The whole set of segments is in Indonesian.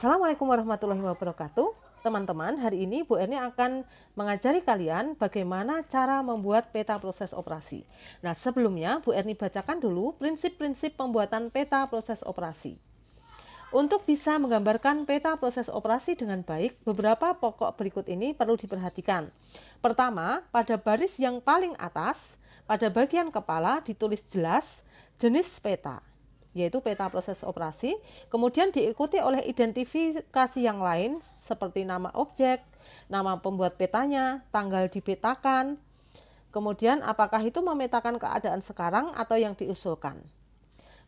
Assalamualaikum warahmatullahi wabarakatuh. Teman-teman, hari ini Bu Erni akan mengajari kalian bagaimana cara membuat peta proses operasi. Nah, sebelumnya Bu Erni bacakan dulu prinsip-prinsip pembuatan peta proses operasi. Untuk bisa menggambarkan peta proses operasi dengan baik, beberapa pokok berikut ini perlu diperhatikan. Pertama, pada baris yang paling atas, pada bagian kepala ditulis jelas jenis peta, yaitu peta proses operasi, kemudian diikuti oleh identifikasi yang lain seperti nama objek, nama pembuat petanya, tanggal dipetakan, kemudian apakah itu memetakan keadaan sekarang atau yang diusulkan,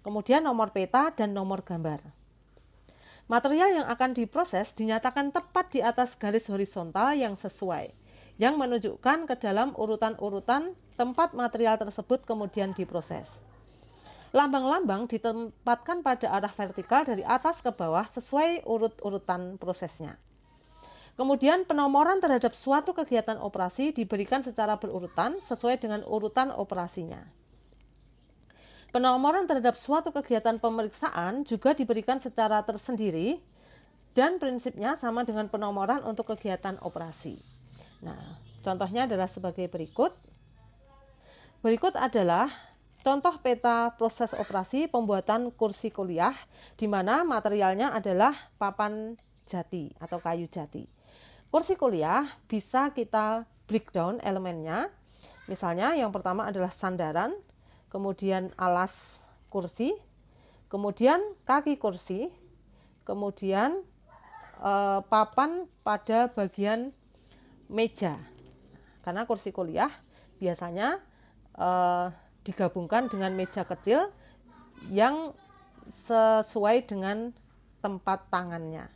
kemudian nomor peta dan nomor gambar. Material yang akan diproses dinyatakan tepat di atas garis horizontal yang sesuai, yang menunjukkan ke dalam urutan-urutan tempat material tersebut kemudian diproses. Lambang-lambang ditempatkan pada arah vertikal dari atas ke bawah sesuai urut-urutan prosesnya. Kemudian penomoran terhadap suatu kegiatan operasi diberikan secara berurutan sesuai dengan urutan operasinya. Penomoran terhadap suatu kegiatan pemeriksaan juga diberikan secara tersendiri dan prinsipnya sama dengan penomoran untuk kegiatan operasi. Nah, contohnya adalah sebagai berikut. Berikut adalah contoh peta proses operasi pembuatan kursi kuliah, di mana materialnya adalah papan jati atau kayu jati. Kursi kuliah bisa kita breakdown elemennya. Misalnya yang pertama adalah sandaran, kemudian alas kursi, kemudian kaki kursi, kemudian papan pada bagian meja. Karena kursi kuliah biasanya digabungkan dengan meja kecil yang sesuai dengan tempat tangannya.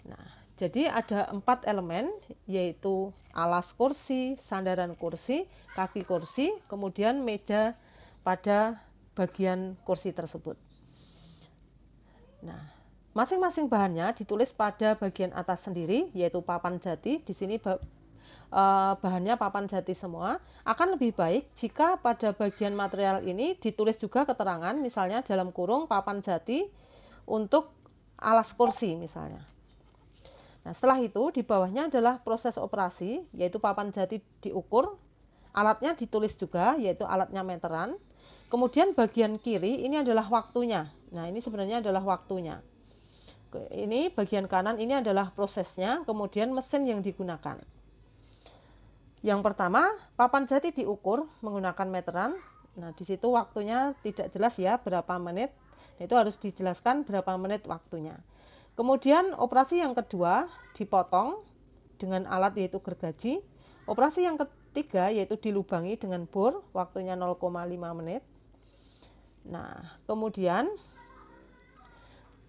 Nah, jadi ada 4 elemen, yaitu alas kursi, sandaran kursi, kaki kursi, kemudian meja pada bagian kursi tersebut. Nah, masing-masing bahannya ditulis pada bagian atas sendiri, yaitu papan jati. Di sini bahannya papan jati semua. Akan lebih baik jika pada bagian material ini ditulis juga keterangan, misalnya dalam kurung papan jati untuk alas kursi misalnya. Nah, setelah itu di bawahnya adalah proses operasi, yaitu papan jati diukur, alatnya ditulis juga, yaitu alatnya meteran. Kemudian bagian kiri ini adalah waktunya. Nah, ini sebenarnya adalah waktunya. Ini bagian kanan ini adalah prosesnya, kemudian mesin yang digunakan. Yang pertama, papan jati diukur menggunakan meteran. Nah, di situ waktunya tidak jelas ya berapa menit. Itu harus dijelaskan berapa menit waktunya. Kemudian operasi yang kedua dipotong dengan alat yaitu gergaji. Operasi yang ketiga yaitu dilubangi dengan bor, waktunya 0,5 menit. Nah, kemudian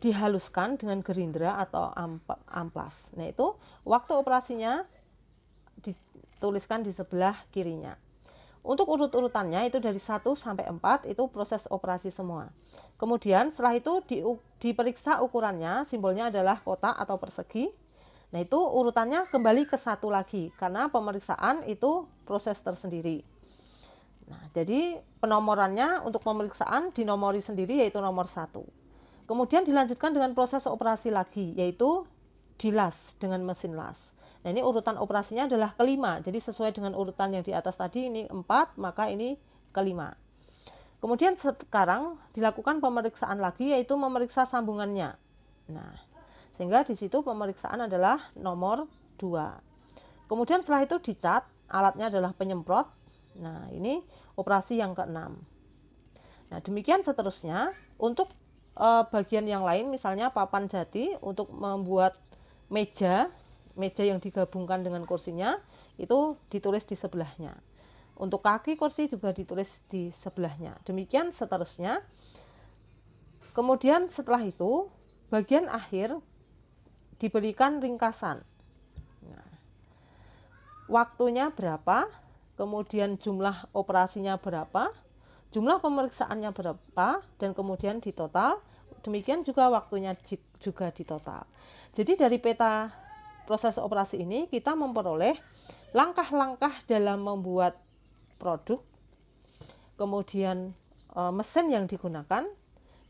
dihaluskan dengan gerindra atau amplas. Nah, itu waktu operasinya dituliskan di sebelah kirinya. Untuk urut-urutannya itu dari 1 sampai 4 itu proses operasi semua. Kemudian setelah itu diperiksa ukurannya, simbolnya adalah kotak atau persegi. Nah, itu urutannya kembali ke 1 lagi karena pemeriksaan itu proses tersendiri. Nah, jadi penomorannya untuk pemeriksaan dinomori sendiri yaitu nomor 1. Kemudian dilanjutkan dengan proses operasi lagi yaitu dilas dengan mesin las. Nah, ini urutan operasinya adalah kelima, jadi sesuai dengan urutan yang di atas tadi, ini 4, maka ini kelima. Kemudian sekarang dilakukan pemeriksaan lagi, yaitu memeriksa sambungannya. Nah, sehingga di situ pemeriksaan adalah nomor 2. Kemudian setelah itu dicat, alatnya adalah penyemprot. Nah, ini operasi yang ke-6. Nah, demikian seterusnya. Untuk bagian yang lain, misalnya papan jati, untuk membuat meja yang digabungkan dengan kursinya itu ditulis di sebelahnya. Untuk kaki kursi juga ditulis di sebelahnya. Demikian seterusnya. Kemudian setelah itu bagian akhir diberikan ringkasan. Nah, waktunya berapa, kemudian jumlah operasinya berapa, jumlah pemeriksaannya berapa, dan kemudian ditotal. Demikian juga waktunya juga ditotal. Jadi dari peta proses operasi ini kita memperoleh langkah-langkah dalam membuat produk, kemudian mesin yang digunakan,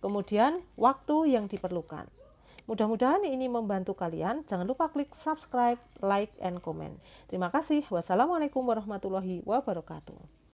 kemudian waktu yang diperlukan. Mudah-mudahan ini membantu kalian. Jangan lupa klik subscribe, like, and comment. Terima kasih. Wassalamualaikum warahmatullahi wabarakatuh.